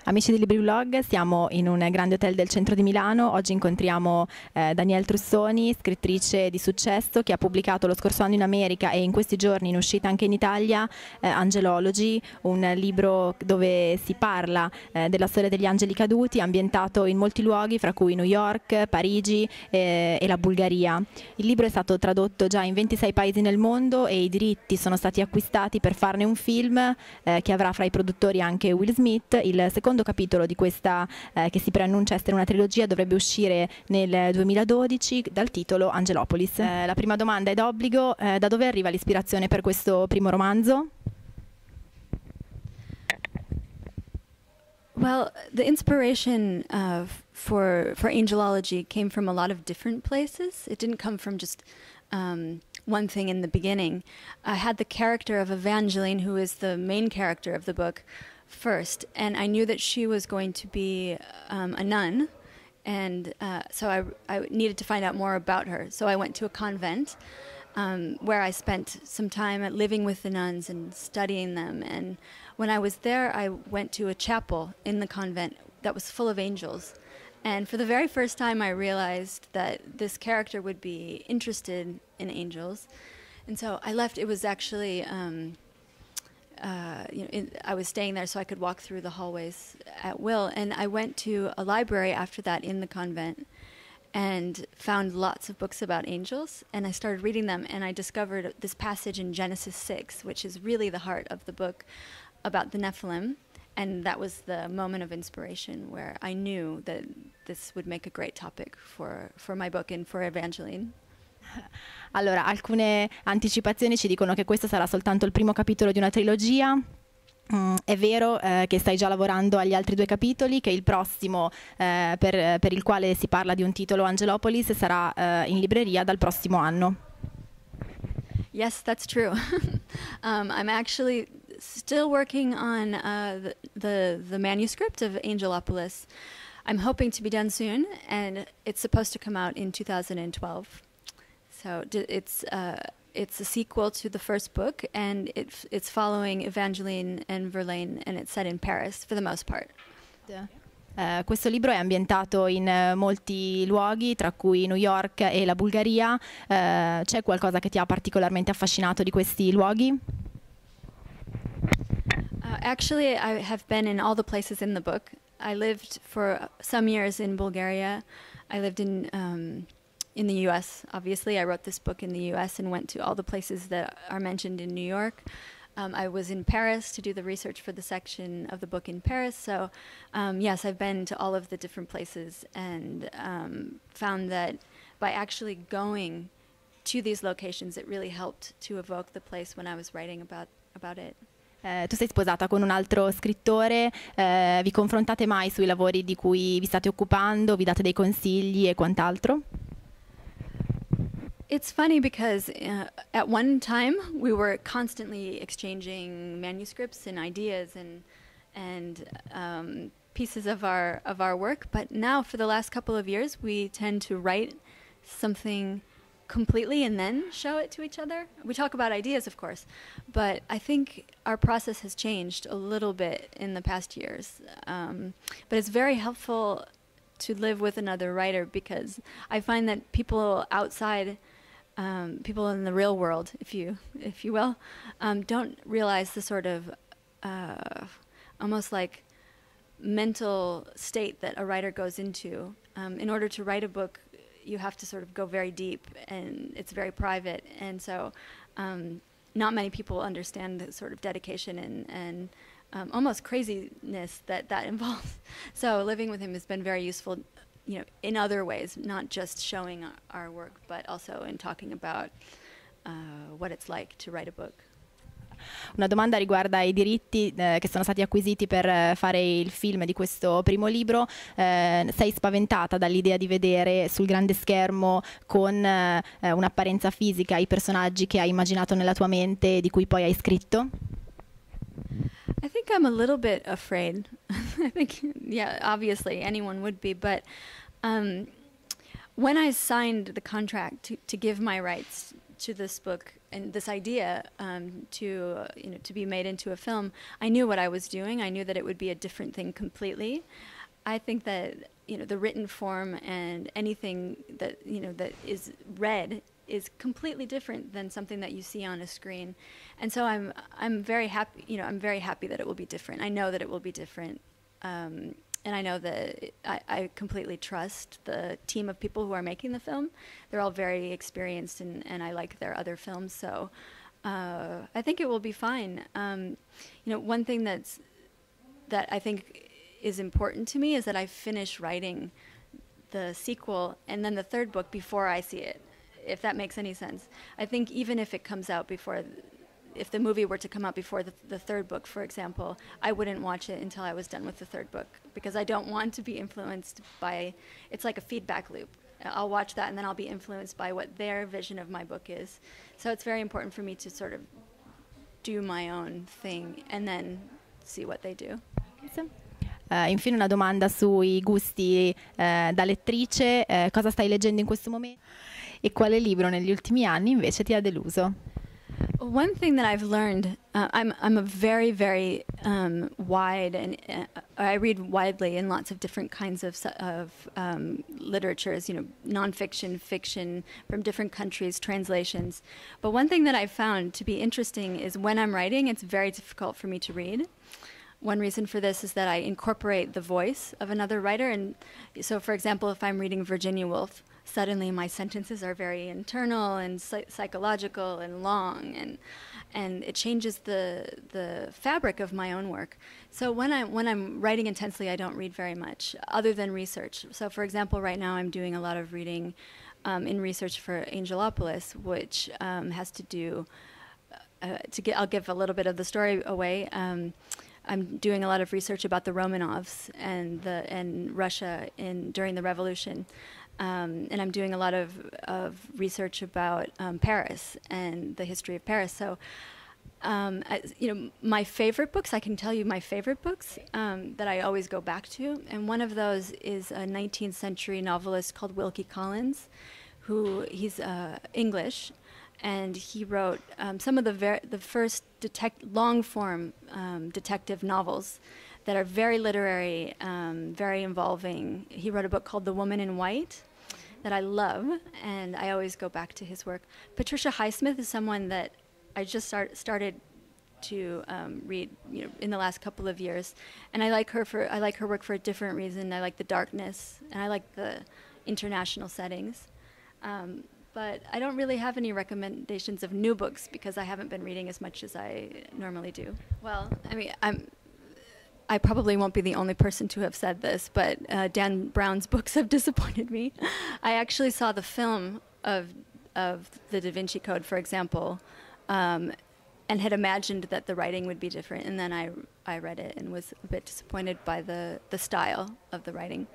Amici di Libriblog, siamo in un grande hotel del centro di Milano. Oggi incontriamo Danielle Trussoni, scrittrice di successo che ha pubblicato lo scorso anno in America e in questi giorni in uscita anche in Italia Angelology, un libro dove si parla della storia degli Angeli Caduti, ambientato in molti luoghi, fra cui New York, Parigi e la Bulgaria. Il libro è stato tradotto già in 26 paesi nel mondo e i diritti sono stati acquistati per farne un film che avrà fra i produttori anche Will Smith. Il secondo capitolo di questa che si preannuncia essere una trilogia dovrebbe uscire nel 2012 dal titolo Angelopolis. La prima domanda è d'obbligo: da dove arriva l'ispirazione per questo primo romanzo? Well, the inspiration for Angelology came from a lot of different places. It didn't come from just one thing in the beginning. I had the character of Evangeline, who is the main character of the book, first, and I knew that she was going to be a nun, and so I needed to find out more about her. So I went to a convent where I spent some time living with the nuns and studying them. And when I was there, I went to a chapel in the convent that was full of angels. And for the very first time, I realized that this character would be interested in angels. And so I left. It was actually, I was staying there so I could walk through the hallways at will. And I went to a library after that in the convent and found lots of books about angels. And I started reading them, and I discovered this passage in Genesis 6, which is really the heart of the book, about the Nephilim. And that was the moment of inspiration where I knew that this would make a great topic for my book and for Evangeline. Allora, alcune anticipazioni ci dicono che questo sarà soltanto il primo capitolo di una trilogia. È vero che stai già lavorando agli altri 2 capitoli, che il prossimo per il quale si parla di un titolo Angelopolis sarà in libreria dal prossimo anno. Yes, that's true. I'm actually still working on the manuscript of Angelopolis. I'm hoping to be done soon, and it's supposed to come out in 2012. So it's a sequel to the first book, and it's following Evangeline and Verlaine, and it's set in Paris for the most part. Questo libro è ambientato in molti luoghi, tra cui New York e la Bulgaria. C'è qualcosa che ti ha particolarmente affascinato di questi luoghi? Actually, I have been in all the places in the book. I lived for some years in Bulgaria. I lived in the U.S., obviously. I wrote this book in the U.S. and went to all the places that are mentioned in New York. I was in Paris to do the research for the section of the book in Paris. So, yes, I've been to all of the different places and found that by actually going to these locations, it really helped to evoke the place when I was writing about it. Tu sei sposata con un altro scrittore, vi confrontate mai sui lavori di cui vi state occupando, vi date dei consigli e quant'altro? It's funny because at one time we were constantly exchanging manuscripts and ideas and pieces of our work, but now for the last couple of years we tend to write something completely and then show it to each other. We talk about ideas, of course, but I think our process has changed a little bit in the past years. But it's very helpful to live with another writer because I find that people outside, people in the real world, if you will, don't realize the sort of almost like mental state that a writer goes into. In order to write a book, you have to sort of go very deep, and it's very private, and so not many people understand the sort of dedication and almost craziness that involves. So living with him has been very useful, in other ways, not just showing our work, but also in talking about what it's like to write a book. Una domanda riguarda i diritti che sono stati acquisiti per fare il film di questo primo libro. Sei spaventata dall'idea di vedere sul grande schermo con un'apparenza fisica i personaggi che hai immaginato nella tua mente e di cui poi hai scritto? I think I'm a little bit afraid. I think, yeah, obviously anyone would be, but when I signed the contract to give my rights to this book and this idea to be made into a film, I knew what I was doing. I knew that it would be a different thing completely. I think that the written form and anything that that is read is completely different than something that you see on a screen, and so I'm very happy. I'm very happy that it will be different. I know that it will be different, and I know that I completely trust the team of people who are making the film. They're all very experienced, and I like their other films, so I think it will be fine. One thing that I think is important to me is that I finish writing the sequel and then the third book before I see it, if that makes any sense. I think even if it comes out before, if the movie were to come out before the third book, for example, I wouldn't watch it until I was done with the third book, because I don't want to be influenced by, it's like a feedback loop. I'll watch that and then I'll be influenced by what their vision of my book is. So it's very important for me to sort of do my own thing and then see what they do. Infine una domanda sui gusti da lettrice, cosa stai leggendo in questo momento e quale libro negli ultimi anni invece ti ha deluso? One thing that I've learned, I'm a very, very wide, and I read widely in lots of different kinds of literatures, nonfiction, fiction, from different countries, translations. But one thing that I've found to be interesting is when I'm writing, it's very difficult for me to read. One reason for this is that I incorporate the voice of another writer. And so, for example, if I'm reading Virginia Woolf, suddenly my sentences are very internal and psychological and long, and it changes the fabric of my own work. So when I'm writing intensely, I don't read very much, other than research. So, for example, right now I'm doing a lot of reading in research for Angelology, which has to do, I'll give a little bit of the story away. I'm doing a lot of research about the Romanovs and Russia during the Revolution, and I'm doing a lot of research about Paris and the history of Paris. So, my favorite books, I can tell you my favorite books that I always go back to, and one of those is a 19th century novelist called Wilkie Collins, he's English. And he wrote some of the first long-form detective novels that are very literary, very involving. He wrote a book called The Woman in White that I love, and I always go back to his work. Patricia Highsmith is someone that I just started to read, in the last couple of years, and I like her work for a different reason. I like the darkness, and I like the international settings. But I don't really have any recommendations of new books because I haven't been reading as much as I normally do. Well, I mean, I probably won't be the only person to have said this, but Dan Brown's books have disappointed me. I actually saw the film of the Da Vinci Code, for example, and had imagined that the writing would be different, and then I read it and was a bit disappointed by the style of the writing.